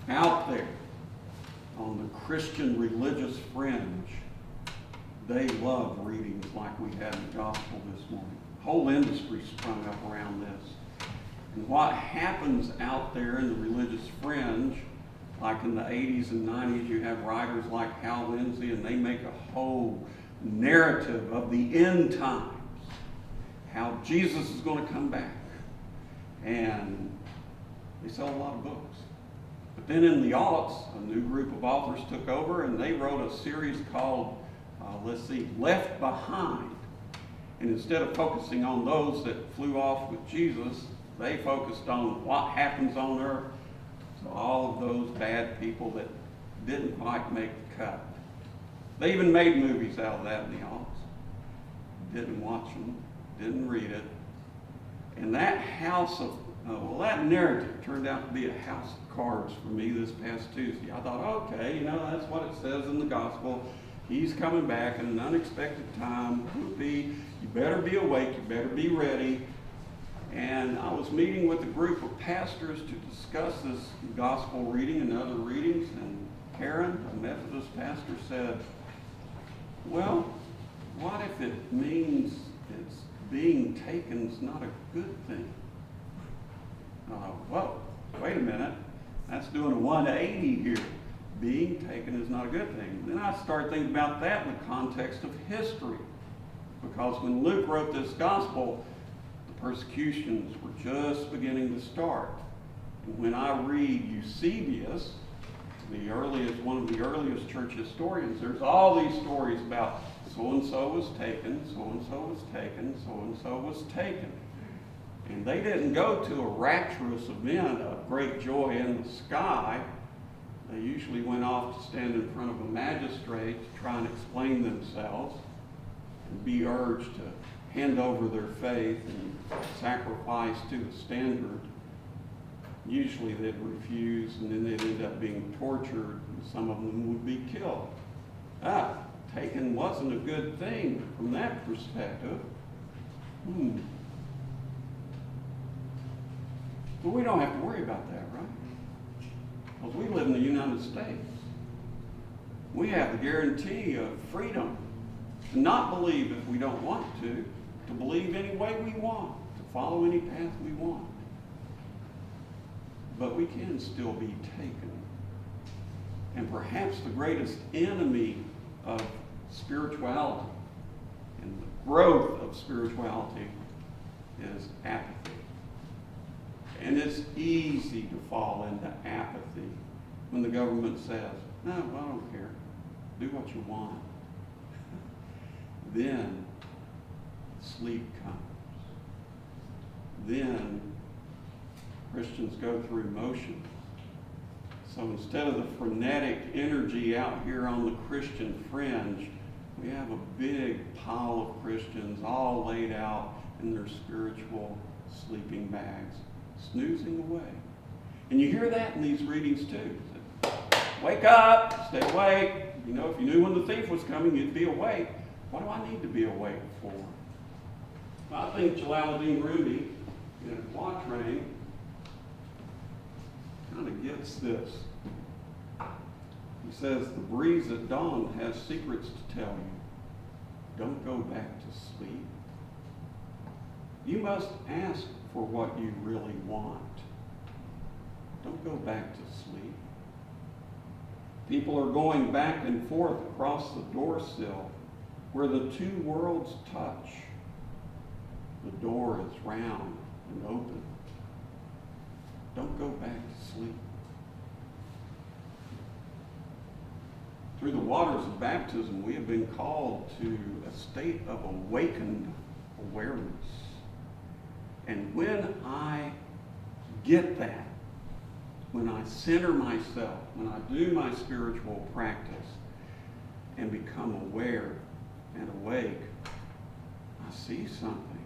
Out there on the Christian religious fringe, they love readings like we had in the gospel this morning. Whole industry sprung up around this. And what happens out there in the religious fringe, like in the 80s and 90s, you have writers like Hal Lindsey, and they make a whole narrative of the end times, how Jesus is going to come back. And they sell a lot of books. But then in the aughts, a new group of authors took over, and they wrote a series called, Left Behind. And instead of focusing on those that flew off with Jesus, they focused on what happens on earth. So all of those bad people that didn't quite make the cut. They even made movies out of that in the aughts. Didn't watch them, didn't read it. And that that narrative turned out to be a house of cards for me this past Tuesday. I thought, okay, that's what it says in the gospel. He's coming back at an unexpected time. You better be awake, you better be ready. And I was meeting with a group of pastors to discuss this gospel reading and other readings, and Karen, a Methodist pastor, said, well, what if it means it's being taken is not a good thing? And I thought, whoa, wait a minute. That's doing a 180 here. Being taken is not a good thing. Then I started thinking about that in the context of history. Because when Luke wrote this gospel, the persecutions were just beginning to start. And when I read Eusebius, one of the earliest church historians, there's all these stories about so-and-so was taken, so-and-so was taken, so-and-so was taken. And they didn't go to a rapturous event of great joy in the sky. They usually went off to stand in front of a magistrate to try and explain themselves and be urged to hand over their faith and sacrifice to the standard. Usually they'd refuse, and then they'd end up being tortured, and some of them would be killed. Taken wasn't a good thing from that perspective. But we don't have to worry about that, right? Because we live in the United States. We have the guarantee of freedom to not believe if we don't want to believe any way we want, to follow any path we want. But we can still be taken. And perhaps the greatest enemy of spirituality and the growth of spirituality is apathy. And it's easy to fall into apathy when the government says, no, well, I don't care. Do what you want. Then sleep comes. Then Christians go through motions. So instead of the frenetic energy out here on the Christian fringe, we have a big pile of Christians all laid out in their spiritual sleeping bags, snoozing away. And you hear that in these readings too. Wake up, stay awake. If you knew when the thief was coming, you'd be awake. What do I need to be awake for? Well, I think Jalaluddin Rumi, in a quatrain, kind of gets this. He says, the breeze at dawn has secrets to tell you. Don't go back to sleep. You must ask for what you really want. Don't go back to sleep. People are going back and forth across the door sill where the two worlds touch. The door is round and open. Don't go back to sleep. Through the waters of baptism, we have been called to a state of awakened awareness. And when I get that, when I center myself, when I do my spiritual practice and become aware and awake, I see something.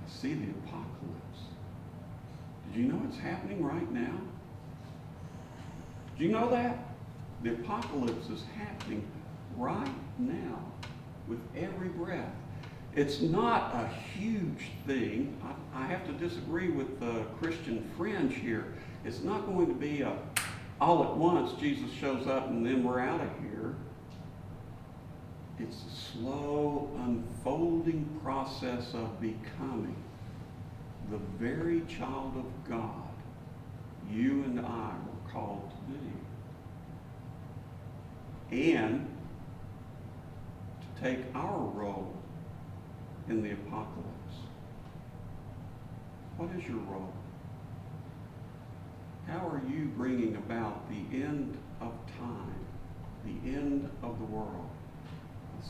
I see the apocalypse. Did you know it's happening right now? Did you know that? The apocalypse is happening right now with every breath. It's not a huge thing. I have to disagree with the Christian fringe here. It's not going to be a all at once Jesus shows up and then we're out of here. It's a slow unfolding process of becoming the very child of God you and I were called to be. And to take our role in the apocalypse. What is your role? How are you bringing about the end of time, the end of the world?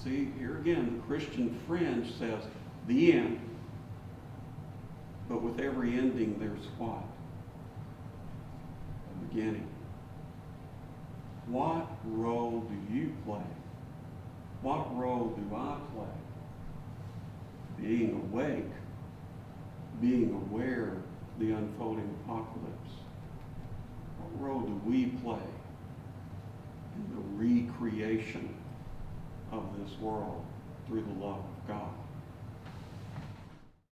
See, here again, the Christian fringe says the end. But with every ending, there's what? A beginning. What role do you play? What role do I play? Being awake, being aware of the unfolding apocalypse. What role do we play in the recreation of this world through the love of God?